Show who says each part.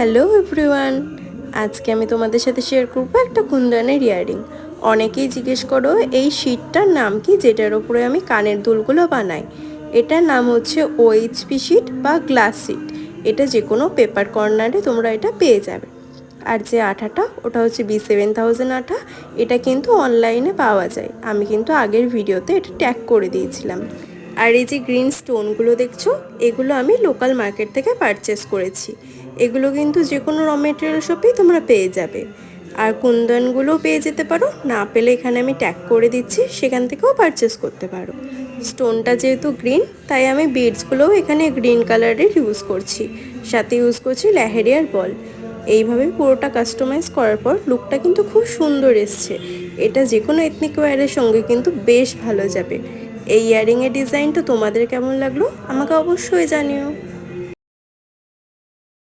Speaker 1: Hello everyone, আজকে আমি তোমাদের সাথে শেয়ার করবো একটা কুন্দনের ইয়াররিং। অনেকেই জিজ্ঞেস করো এই শিটটার নাম কি, যেটার উপরে আমি কানের দুলগুলো বানাই। এটার নাম হচ্ছে OHP শিট বা গ্লাস শিট। এটা যে কোনো পেপার কর্নারে তোমরা এটা পেয়ে যাবে। আর যে আঠাটা ওটা হচ্ছে B7000 আঠা। এটা কিন্তু অনলাইনে পাওয়া যায়, আমি কিন্তু আগের ভিডিওতে এটা ট্যাগ করে দিয়েছিলাম। আর এই যে গ্রিন স্টোনগুলো দেখছো, এগুলো আমি লোকাল মার্কেট থেকে পারচেস করেছি। এগুলো কিন্তু যে কোনো র মেটেরিয়াল শপেই তোমরা পেয়ে যাবে। আর কুন্দনগুলোও পেয়ে যেতে পারো, না পেলে এখানে আমি ট্যাগ করে দিচ্ছি, সেখান থেকেও পারচেস করতে পারো। স্টোনটা যেহেতু গ্রিন, তাই আমি বিডসগুলোও এখানে গ্রিন কালারের ইউজ করছি, সাথে ইউজ করছি ল্যাহেরিয়ার বল। এইভাবে পুরোটা কাস্টমাইজ করার পর লুকটা কিন্তু খুব সুন্দর এসছে। এটা যে কোনো এথনিক ওয়্যারের সঙ্গে কিন্তু বেশ ভালো যাবে। এই ইয়াররিংয়ের ডিজাইনটা তোমাদের কেমন লাগলো আমাকে অবশ্যই জানিও।